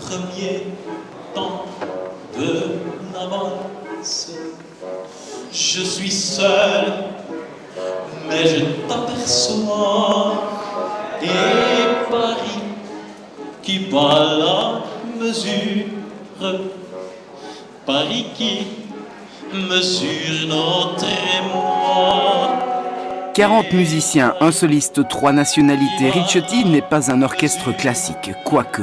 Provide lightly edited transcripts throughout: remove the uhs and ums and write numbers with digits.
premier temps de l'avance. Je suis seul, mais je t'aperçois. Et Paris qui bat la mesure, Paris qui mesure notre émoi. 40 musiciens, un soliste, 3 nationalités. Ricciotti n'est pas un orchestre classique, quoique.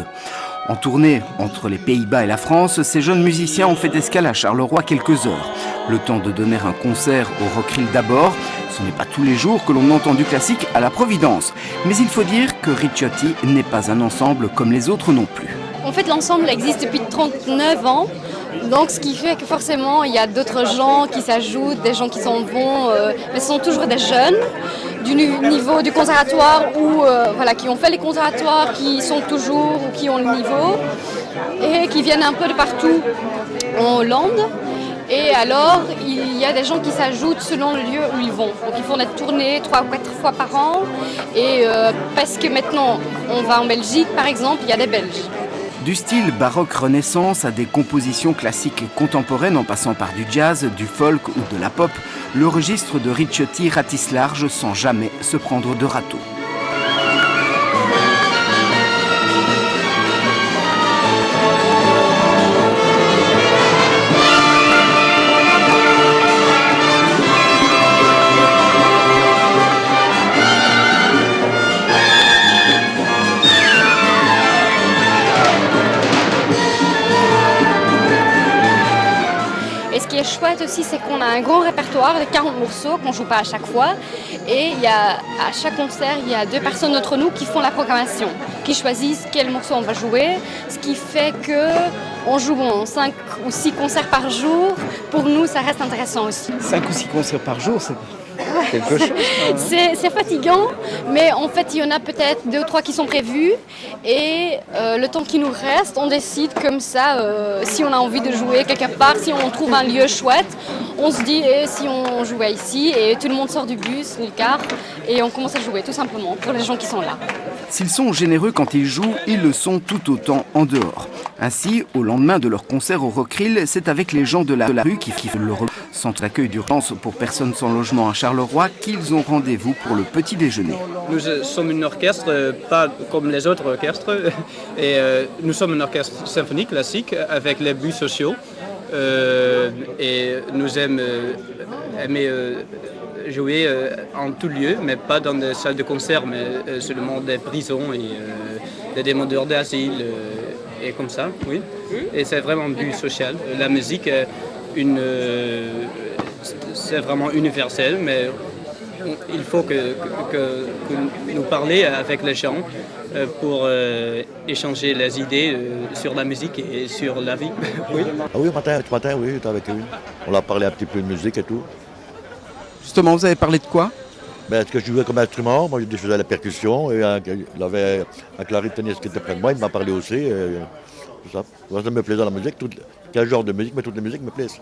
En tournée entre les Pays-Bas et la France, ces jeunes musiciens ont fait escale à Charleroi quelques heures. Le temps de donner un concert au Rockrill d'abord. Ce n'est pas tous les jours que l'on entend du classique à la Providence. Mais il faut dire que Ricciotti n'est pas un ensemble comme les autres non plus. En fait, l'ensemble existe depuis 39 ans. Donc, ce qui fait que forcément, il y a d'autres gens qui s'ajoutent, des gens qui s'en vont, mais ce sont toujours des jeunes du niveau du conservatoire ou qui ont fait les conservatoires, qui sont toujours ou qui ont le niveau et qui viennent un peu de partout en Hollande. Et alors, il y a des gens qui s'ajoutent selon le lieu où ils vont. Donc, ils font des tournées 3 ou 4 fois par an. Et parce que maintenant, on va en Belgique, par exemple, il y a des Belges. Du style baroque-renaissance à des compositions classiques et contemporaines en passant par du jazz, du folk ou de la pop, le registre de Ricciotti ratisse large sans jamais se prendre de râteau. Ce qui est chouette aussi, c'est qu'on a un grand répertoire de 40 morceaux qu'on ne joue pas à chaque fois. Et à chaque concert, il y a 2 personnes d'entre nous qui font la programmation, qui choisissent quel morceau on va jouer. Ce qui fait qu'on joue 5 ou 6 concerts par jour. Pour nous, ça reste intéressant aussi. 5 ou 6 concerts par jour, c'est quelque chose. C'est fatigant, mais en fait, il y en a peut-être 2 ou 3 qui sont prévus. Et le temps qui nous reste, on décide comme ça, si on a envie de jouer quelque part, si on trouve un lieu chouette, on se dit si on jouait ici, et tout le monde sort du bus, du car, et on commence à jouer, tout simplement, pour les gens qui sont là. S'ils sont généreux quand ils jouent, ils le sont tout autant en dehors. Ainsi, au lendemain de leur concert au Rockrill, c'est avec les gens de la rue qui le centre d'accueil d'urgence pour personnes sans logement à Charleroi qu'ils ont rendez-vous pour le petit déjeuner. Nous sommes un orchestre, pas comme les autres orchestres, et nous sommes un orchestre symphonique classique avec les buts sociaux. Et nous aimons jouer en tout lieu, mais pas dans des salles de concert, mais seulement des prisons et des demandeurs d'asile et comme ça, oui. Et c'est vraiment un but social. La musique est c'est vraiment universel, mais il faut que nous parlions avec les gens pour échanger les idées sur la musique et sur la vie. Oui. Ah oui, ce matin, oui, j'étais avec eux. On a parlé un petit peu de musique et tout. Justement, vous avez parlé de quoi? Ce que je jouais comme instrument, moi je faisais la percussion, et il avait un clarinettiste qui était près de moi, il m'a parlé aussi. Tout ça. Ça me plaisait la musique, quel genre de musique, mais toutes les musiques me plaisent.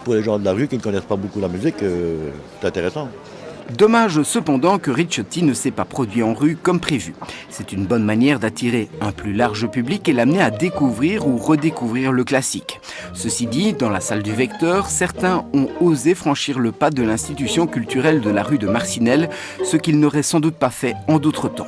Pour les gens de la rue qui ne connaissent pas beaucoup la musique, c'est intéressant. Dommage cependant que Ricciotti ne s'est pas produit en rue comme prévu. C'est une bonne manière d'attirer un plus large public et l'amener à découvrir ou redécouvrir le classique. Ceci dit, dans la salle du Vecteur, certains ont osé franchir le pas de l'institution culturelle de la rue de Marcinelle, ce qu'ils n'auraient sans doute pas fait en d'autres temps.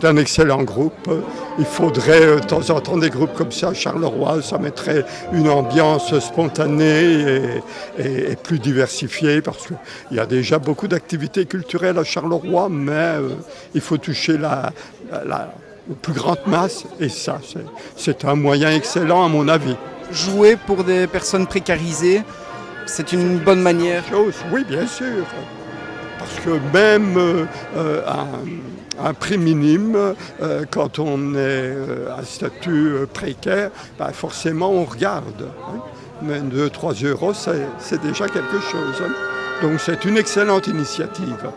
C'est un excellent groupe. Il faudrait de temps en temps des groupes comme ça à Charleroi. Ça mettrait une ambiance spontanée et plus diversifiée parce qu'il y a déjà beaucoup d'activités culturelles à Charleroi, mais il faut toucher la plus grande masse et ça, c'est un moyen excellent à mon avis. Jouer pour des personnes précarisées, c'est une bonne manière. Oui, bien sûr. Parce que même un prix minime, quand on est à statut précaire, forcément on regarde. Hein. Mais 2-3 euros, c'est déjà quelque chose. Hein. Donc c'est une excellente initiative.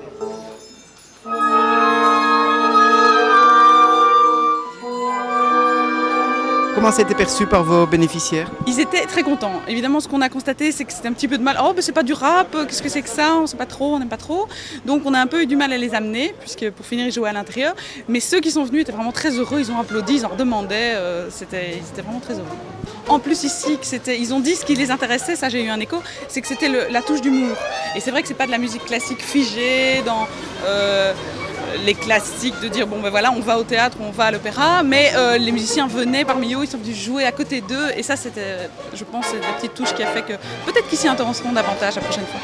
Comment ça a été perçu par vos bénéficiaires? Ils étaient très contents. Évidemment, ce qu'on a constaté, c'est que c'était un petit peu de mal. Oh, ben c'est pas du rap, qu'est-ce que c'est que ça? On sait pas trop, on n'aime pas trop. Donc on a un peu eu du mal à les amener, puisque pour finir, ils jouaient à l'intérieur. Mais ceux qui sont venus étaient vraiment très heureux, ils ont applaudi, ils en redemandaient, ils étaient vraiment très heureux. En plus ici, ils ont dit ce qui les intéressait, ça j'ai eu un écho, c'est que c'était la touche d'humour. Et c'est vrai que c'est pas de la musique classique figée dans les classiques de dire bon ben voilà on va au théâtre, on va à l'opéra, mais les musiciens venaient parmi eux, ils sont venus jouer à côté d'eux et ça c'était, je pense, c'est la petite touche qui a fait que peut-être qu'ils s'y intéresseront davantage la prochaine fois.